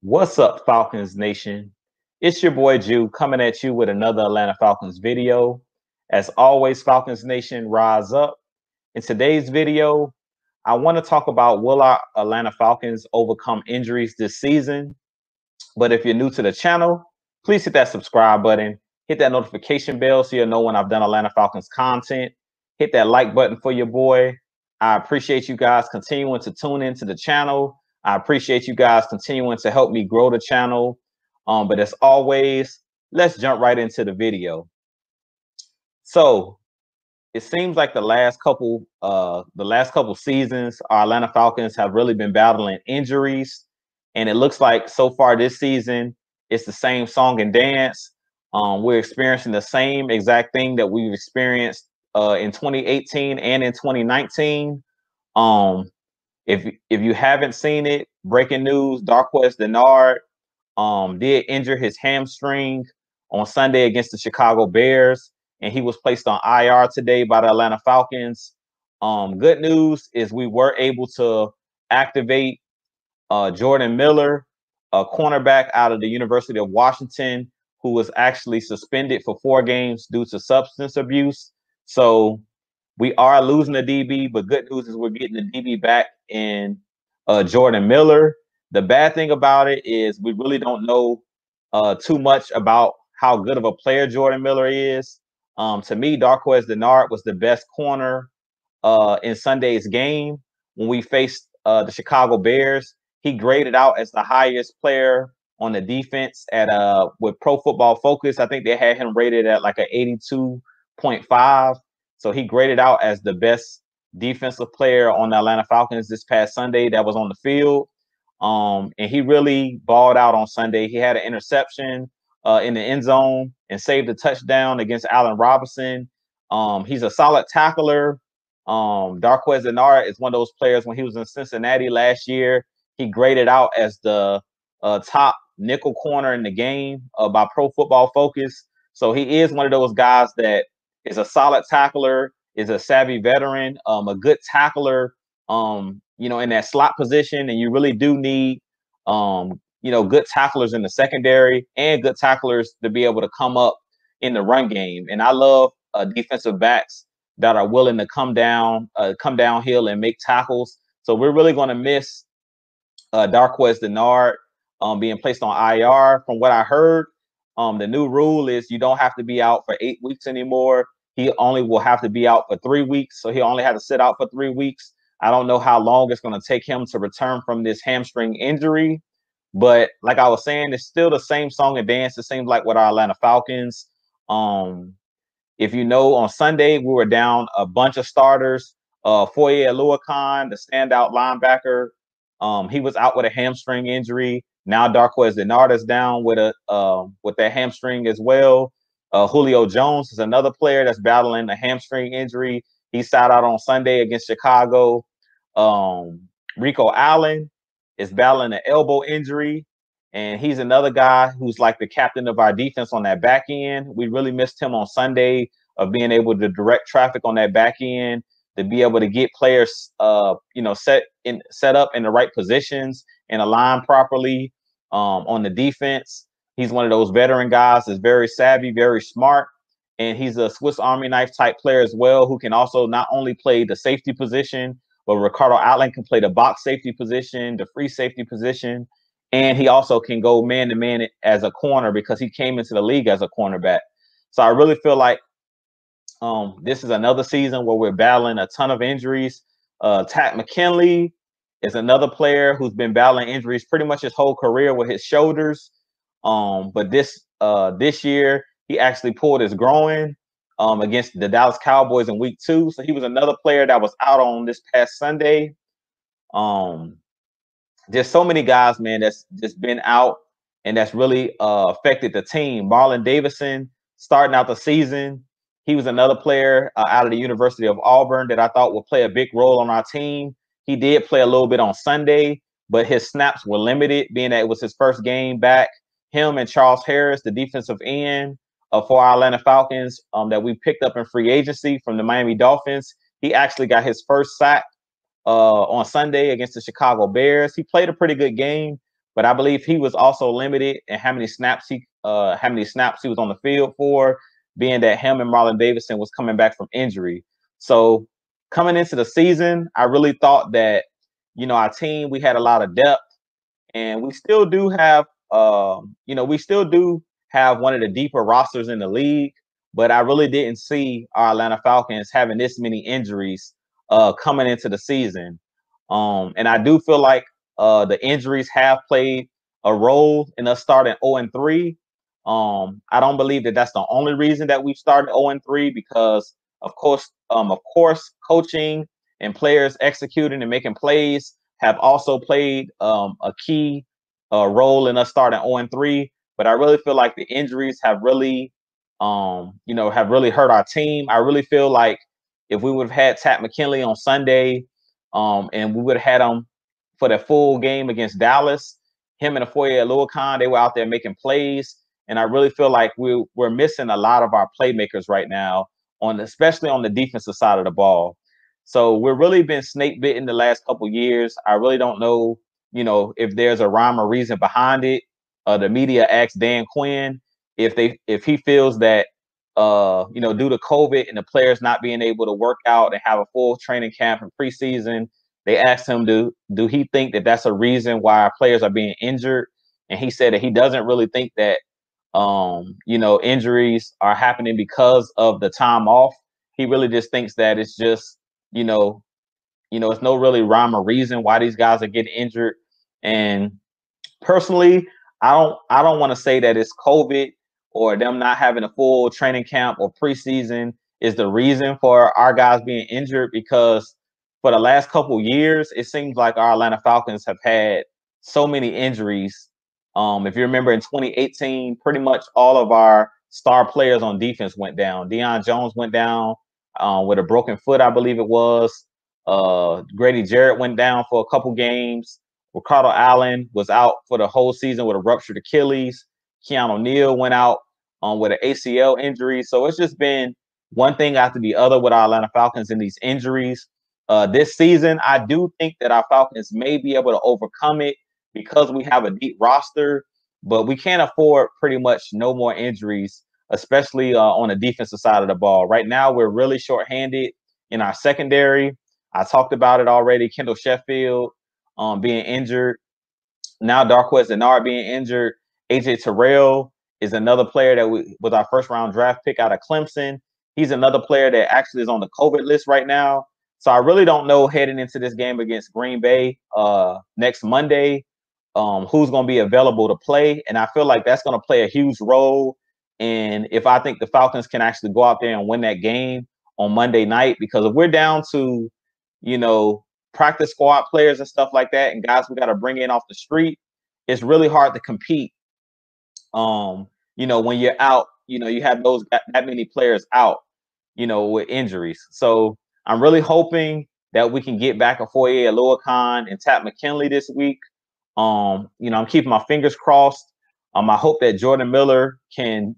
What's up, Falcons Nation? It's your boy Jew coming at you with another Atlanta Falcons video. As always, Falcons Nation, rise up. In today's video, I want to talk about will our Atlanta Falcons overcome injuries this season? But if you're new to the channel, please hit that subscribe button, hit that notification bell so you'll know when I've done Atlanta Falcons content. Hit that like button for your boy. I appreciate you guys continuing to tune into the channel. I appreciate you guys continuing to help me grow the channel. But as always, let's jump right into the video. So it seems like the last couple seasons, our Atlanta Falcons have really been battling injuries, and it looks like so far this season it's the same song and dance. We're experiencing the same exact thing that we've experienced in 2018 and in 2019. Um, if you haven't seen it, breaking news: Darqueze Dennard did injure his hamstring on Sunday against the Chicago Bears, and he was placed on IR today by the Atlanta Falcons. Good news is we were able to activate Jordan Miller, a cornerback out of the University of Washington, who was actually suspended for 4 games due to substance abuse. So we are losing the DB, but good news is we're getting the DB back in Jordan Miller. The bad thing about it is we really don't know too much about how good of a player Jordan Miller is. To me, Darqueze Dennard was the best corner in Sunday's game when we faced the Chicago Bears. He graded out as the highest player on the defense at with Pro Football Focus. I think they had him rated at like an 82.5. So he graded out as the best defensive player on the Atlanta Falcons this past Sunday that was on the field. And he really balled out on Sunday. He had an interception in the end zone and saved a touchdown against Allen Robinson. He's a solid tackler. Darqueze Dennard is one of those players. When he was in Cincinnati last year, he graded out as the top nickel corner in the game by Pro Football Focus. So he is one of those guys that is a solid tackler, is a savvy veteran, a good tackler, in that slot position. And you really do need, good tacklers in the secondary and good tacklers to be able to come up in the run game. And I love defensive backs that are willing to come downhill and make tackles. So we're really going to miss Darqueze Dennard being placed on IR. From what I heard, the new rule is you don't have to be out for 8 weeks anymore. He only will have to be out for 3 weeks. So he only had to sit out for 3 weeks. I don't know how long it's going to take him to return from this hamstring injury. But like I was saying, it's still the same song and dance. It seems like with our Atlanta Falcons. If you know, on Sunday, we were down a bunch of starters. Foye Laquan, the standout linebacker, he was out with a hamstring injury. Now Darqueze Dennard is down with that hamstring as well. Julio Jones is another player that's battling a hamstring injury. He sat out on Sunday against Chicago. Rico Allen is battling an elbow injury, and he's another guy who's like the captain of our defense on that back end. We really missed him on Sunday of being able to direct traffic on that back end, to be able to get players, set up in the right positions and aligned properly on the defense. He's one of those veteran guys that's very savvy, very smart, and he's a Swiss Army knife type player as well, who can also not only play the safety position, but Ricardo Allen can play the box safety position, the free safety position, and he also can go man-to-man as a corner because he came into the league as a cornerback. So I really feel like this is another season where we're battling a ton of injuries. Tack McKinley is another player who's been battling injuries pretty much his whole career with his shoulders. But this year, he actually pulled his groin against the Dallas Cowboys in week 2. So he was another player that was out on this past Sunday. There's so many guys, man, that's just been out and that's really affected the team. Marlon Davidson starting out the season. He was another player out of the University of Auburn that I thought would play a big role on our team. He did play a little bit on Sunday, but his snaps were limited, being that it was his first game back. Him and Charles Harris, the defensive end for our Atlanta Falcons that we picked up in free agency from the Miami Dolphins. He actually got his first sack on Sunday against the Chicago Bears. He played a pretty good game, but I believe he was also limited in how many snaps he was on the field for, being that him and Marlon Davidson was coming back from injury. So coming into the season, I really thought that, our team, we had a lot of depth, and we still do have, we still do have one of the deeper rosters in the league. But I really didn't see our Atlanta Falcons having this many injuries coming into the season. And I do feel like the injuries have played a role in us starting 0-3. I don't believe that that's the only reason that we've started 0-3, because of course, coaching and players executing and making plays have also played a key role in us starting 0-3. But I really feel like the injuries have really, have really hurt our team. I really feel like if we would have had Tat McKinley on Sunday, and we would have had him for the full game against Dallas, him and Afoye Laquan, they were out there making plays. And I really feel like we're missing a lot of our playmakers right now, especially on the defensive side of the ball. So we've really been snake bitten the last couple years. I really don't know, if there's a rhyme or reason behind it. The media asked Dan Quinn if he feels that due to COVID and the players not being able to work out and have a full training camp and preseason, they asked him, do he think that that's a reason why our players are being injured? And he said that he doesn't really think that injuries are happening because of the time off. He really just thinks that it's just, it's no really rhyme or reason why these guys are getting injured. And personally, I don't want to say that it's COVID or them not having a full training camp or preseason is the reason for our guys being injured, because for the last couple years, it seems like our Atlanta Falcons have had so many injuries. If you remember in 2018, pretty much all of our star players on defense went down. Deion Jones went down with a broken foot, I believe it was. Grady Jarrett went down for a couple games. Ricardo Allen was out for the whole season with a ruptured Achilles. Keanu Neal went out with an ACL injury. So it's just been one thing after the other with our Atlanta Falcons in these injuries. This season, I do think that our Falcons may be able to overcome it because we have a deep roster, but we can't afford pretty much no more injuries, especially on the defensive side of the ball. Right now, we're really shorthanded in our secondary. I talked about it already. Kendall Sheffield being injured. Now Darquez Denard being injured. AJ Terrell is another player that was our first round draft pick out of Clemson. He's another player that actually is on the COVID list right now. So I really don't know heading into this game against Green Bay next Monday who's going to be available to play. And I feel like that's going to play a huge role in if I think the Falcons can actually go out there and win that game on Monday night. Because if we're down to, practice squad players and stuff like that, and guys we got to bring in off the street, it's really hard to compete. When you're out, you have that many players out, with injuries. So I'm really hoping that we can get back Afoye Laquan and Tat McKinley this week. I'm keeping my fingers crossed. I hope that Jordan Miller can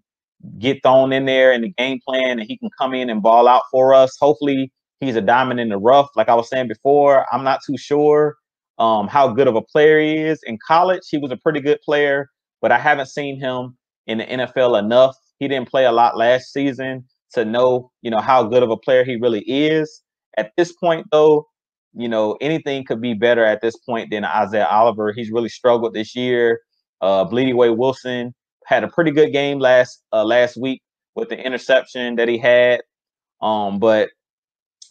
get thrown in there in the game plan and he can come in and ball out for us. Hopefully he's a diamond in the rough. Like I was saying before, I'm not too sure how good of a player he is. In college, he was a pretty good player, but I haven't seen him in the NFL enough. He didn't play a lot last season to know, how good of a player he really is. At this point, though, anything could be better at this point than Isaiah Oliver. He's really struggled this year. Bleedy Way Wilson had a pretty good game last week with the interception that he had. But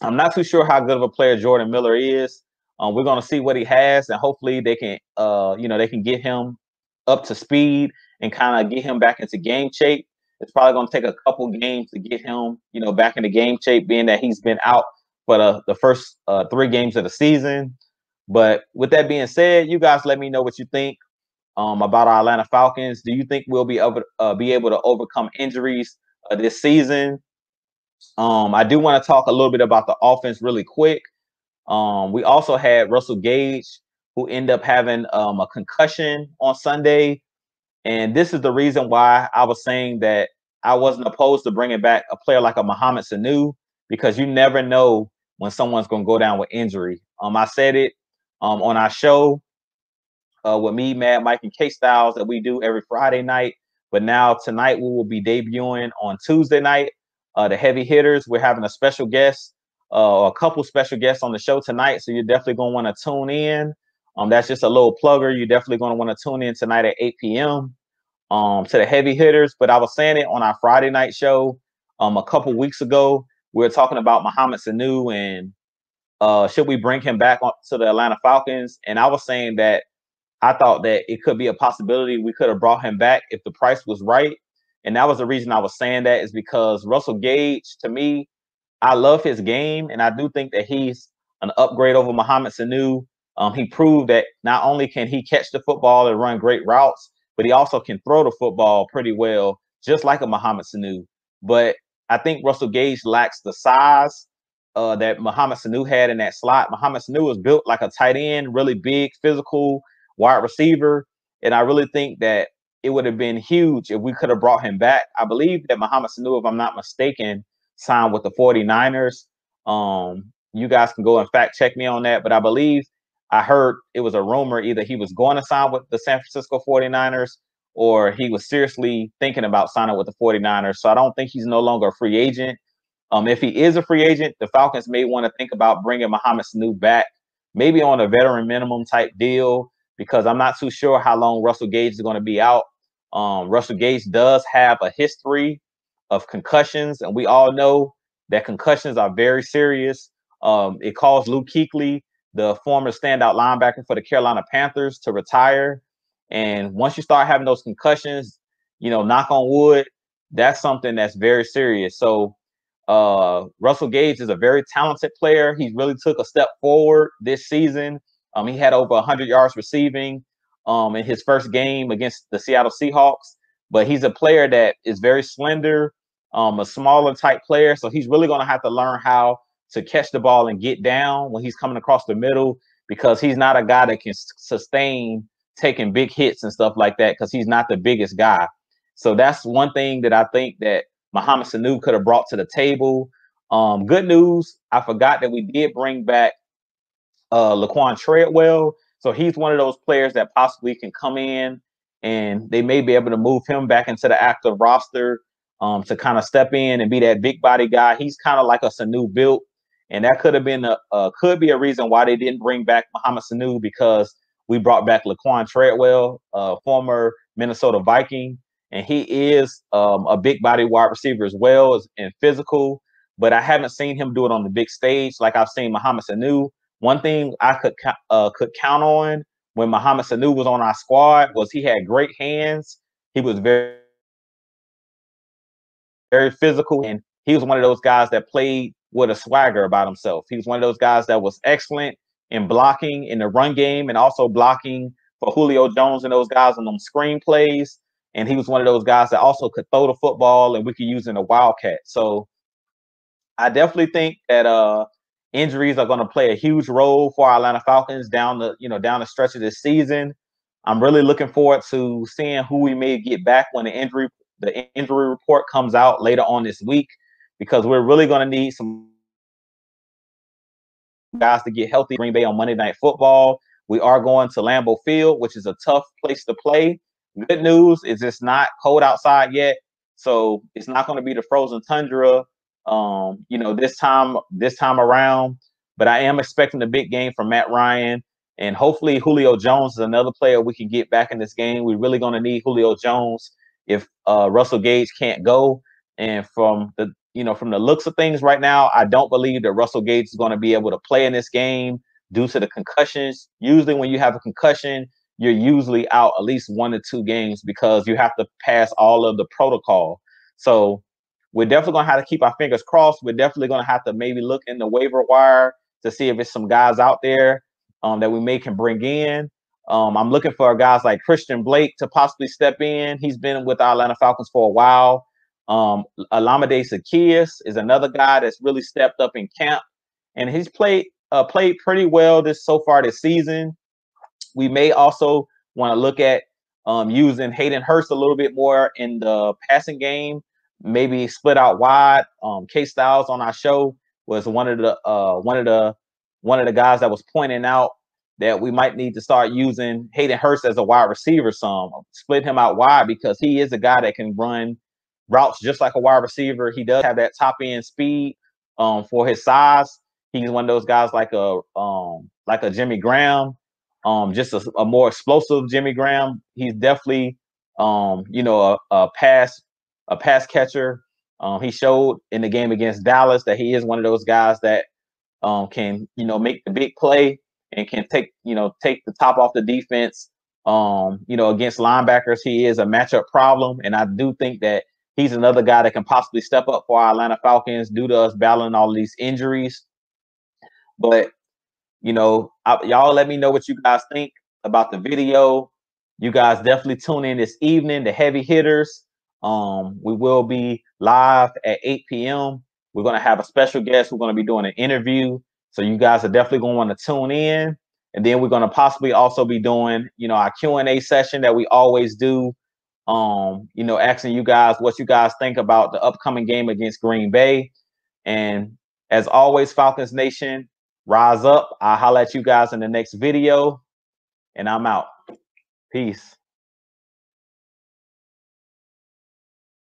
I'm not too sure how good of a player Jordan Miller is. We're going to see what he has, and hopefully they can, they can get him up to speed and kind of get him back into game shape. It's probably going to take a couple games to get him, back into game shape, being that he's been out for the first 3 games of the season. But with that being said, you guys let me know what you think about our Atlanta Falcons. Do you think we'll be able to overcome injuries this season? I do want to talk a little bit about the offense really quick. We also had Russell Gage, who ended up having a concussion on Sunday. And this is the reason why I was saying that I wasn't opposed to bringing back a player like a Mohamed Sanu, because you never know when someone's going to go down with injury. I said it on our show with me, Mad Mike, and K Styles that we do every Friday night. But now tonight we will be debuting on Tuesday night. The heavy hitters. We're having a special guest, a couple special guests on the show tonight. So you're definitely gonna want to tune in. That's just a little plugger. You're definitely gonna want to tune in tonight at 8 p.m. To the heavy hitters. But I was saying it on our Friday night show a couple weeks ago. We were talking about Mohamed Sanu and should we bring him back to the Atlanta Falcons? And I was saying that I thought that it could be a possibility we could have brought him back if the price was right. And that was the reason I was saying that, is because Russell Gage, to me, I love his game, and I do think that he's an upgrade over Mohamed Sanu. He proved that not only can he catch the football and run great routes, but he also can throw the football pretty well, just like a Mohamed Sanu. But I think Russell Gage lacks the size that Mohamed Sanu had in that slot. Mohamed Sanu was built like a tight end, really big, physical wide receiver. And I really think that it would have been huge if we could have brought him back. I believe that Mohamed Sanu, if I'm not mistaken, signed with the 49ers. You guys can go and fact check me on that. But I believe I heard it was a rumor either he was going to sign with the San Francisco 49ers or he was seriously thinking about signing with the 49ers. So I don't think he's no longer a free agent. If he is a free agent, the Falcons may want to think about bringing Mohamed Sanu back, maybe on a veteran minimum type deal, because I'm not too sure how long Russell Gage is going to be out. Russell Gage does have a history of concussions, and we all know that concussions are very serious. It caused Luke Kuechly, the former standout linebacker for the Carolina Panthers, to retire. And once you start having those concussions, knock on wood, that's something that's very serious. So Russell Gage is a very talented player. He really took a step forward this season. He had over 100 yards receiving in his first game against the Seattle Seahawks. But he's a player that is very slender, a smaller type player. So he's really going to have to learn how to catch the ball and get down when he's coming across the middle, because he's not a guy that can sustain taking big hits and stuff like that, because he's not the biggest guy. So that's one thing that I think that Mohamed Sanu could have brought to the table. Good news, I forgot that we did bring back Laquan Treadwell. So he's one of those players that possibly can come in and they may be able to move him back into the active roster to kind of step in and be that big body guy. He's kind of like a Sanu built. And that could have been could be a reason why they didn't bring back Mohamed Sanu, because we brought back Laquan Treadwell, former Minnesota Viking. And he is a big body wide receiver as well and physical, but I haven't seen him do it on the big stage like I've seen Mohamed Sanu. One thing I could count on when Mohamed Sanu was on our squad was he had great hands. He was very, very physical, and he was one of those guys that played with a swagger about himself. He was one of those guys that was excellent in blocking in the run game and also blocking for Julio Jones and those guys on them screen plays. And he was one of those guys that also could throw the football and we could use in a wildcat. So I definitely think that injuries are going to play a huge role for our Atlanta Falcons down the stretch of this season. I'm really looking forward to seeing who we may get back when the injury report comes out later on this week, because we're really going to need some guys to get healthy. Green Bay on Monday Night Football. We are going to Lambeau Field, which is a tough place to play. Good news is it's not cold outside yet, so it's not going to be the frozen tundra, this time around. But I am expecting a big game from Matt Ryan, and hopefully Julio Jones is another player we can get back in this game. We're really going to need Julio Jones if Russell Gage can't go. And from the looks of things right now, I don't believe that Russell Gage is going to be able to play in this game due to the concussions. Usually when you have a concussion, you're usually out at least 1 to 2 games because you have to pass all of the protocol. So we're definitely going to have to keep our fingers crossed. We're definitely going to have to maybe look in the waiver wire to see if it's some guys out there that we can bring in. I'm looking for guys like Christian Blake to possibly step in. He's been with our Atlanta Falcons for a while. Olamide Zaccheaus is another guy that's really stepped up in camp, and he's played pretty well so far this season. We may also want to look at using Hayden Hurst a little bit more in the passing game, maybe split out wide. K Styles on our show was one of the guys that was pointing out that we might need to start using Hayden Hurst as a wide receiver some, split him out wide, because he is a guy that can run routes just like a wide receiver. He does have that top end speed for his size. He's one of those guys like a Jimmy Graham, just a more explosive Jimmy Graham. He's definitely a pass catcher. He showed in the game against Dallas that he is one of those guys that can make the big play and can take the top off the defense. Against linebackers, he is a matchup problem, and I do think that he's another guy that can possibly step up for our Atlanta Falcons due to us battling all of these injuries. But y'all let me know what you guys think about the video. You guys definitely tune in this evening, the heavy hitters. We will be live at 8 p.m. We're going to have a special guest. We're going to be doing an interview. So you guys are definitely going to want to tune in. And then we're going to possibly also be doing, our Q&A session that we always do. Asking you guys what you guys think about the upcoming game against Green Bay. And as always, Falcons Nation, rise up. I'll holler at you guys in the next video. And I'm out. Peace.